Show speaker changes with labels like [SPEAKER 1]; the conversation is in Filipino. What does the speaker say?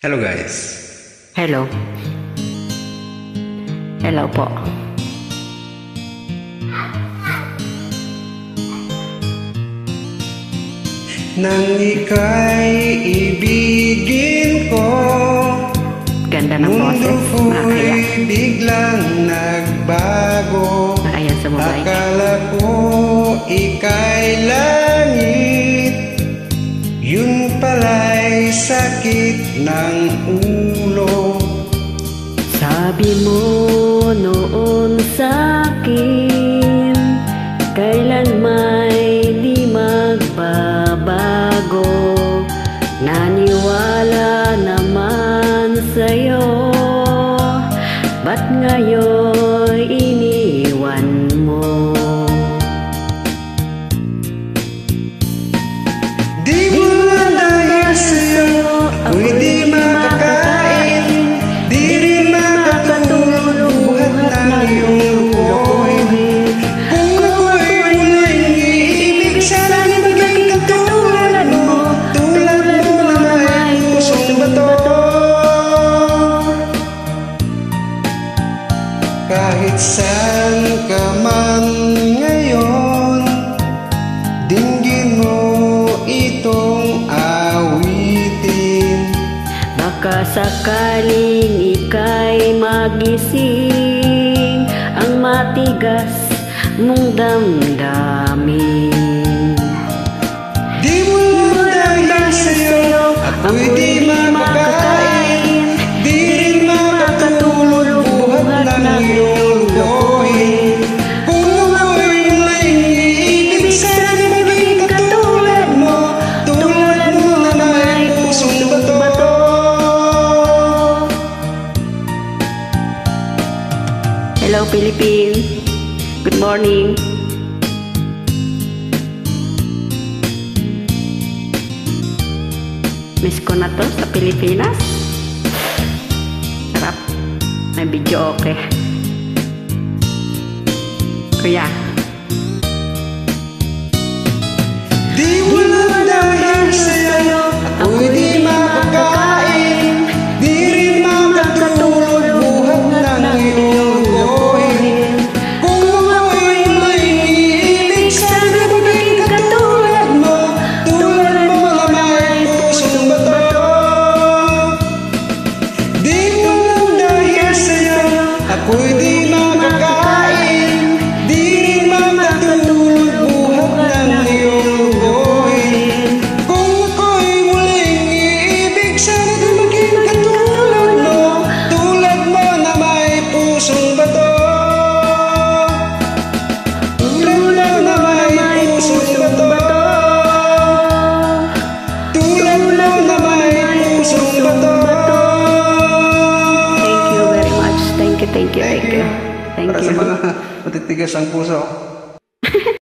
[SPEAKER 1] Hello guys.
[SPEAKER 2] Hello. Hello po.
[SPEAKER 1] Nang ika'y ibigin ko,
[SPEAKER 2] Ganda ng
[SPEAKER 1] mundo
[SPEAKER 2] boses.
[SPEAKER 1] ko'y biglang nagbago.
[SPEAKER 2] Nakaya sa mobile.
[SPEAKER 1] Akala ko ika'y langit, yun pala'y sakit ng ulo.
[SPEAKER 2] Sabi mo noon sa'kin, kailan may di magbabago. Naniwala naman sa'yo, ba't ngayon iniwan mo?
[SPEAKER 1] Di mo naman dahil sa'yo ako'y di makakain, di rin makatulog buhat ng iyong lukoy. Kung ako'y muling iibig, sana di maging katulad mo, tulad mo na may pusong bato. Kahit saan ka man ngayon, dinggin mo itong awitin.
[SPEAKER 2] Baka sakaling ika'y magising ang matigas mong damdamin.
[SPEAKER 1] Di mo naman dahil sa'yo ako'y di makakain, di rin makatulog buhat ng iyong lukoy. Kung ako'y muling iibig, sana di maging katulad mo, tulad mo na may pusong bato.
[SPEAKER 2] Hello Philippines, good morning. Miss ko na to sa Pilipinas. Sarap, may video okay. Kuya,
[SPEAKER 1] Di mo naman dahil sa'yo ako'y di makakain, di rin makatulog buhat ng iyong lukoy. Kung ako'y muling iibig, sana maging katulad mo, tulad mo na may pusong bato. Di mo naman dahil sa'yo ako'y di makakain, di rin makatulog buhat ng iyong lukoy. Kung ako'y muling iibig, sana di maging katulad mo, tulad mo na may pusong bato. Tulad mo na may pusong bato. Tulad mo na may pusong bato.
[SPEAKER 2] thank you very much. Thank you.
[SPEAKER 1] Para sa
[SPEAKER 2] Thank
[SPEAKER 1] mga
[SPEAKER 2] you.
[SPEAKER 1] matitigas ang puso.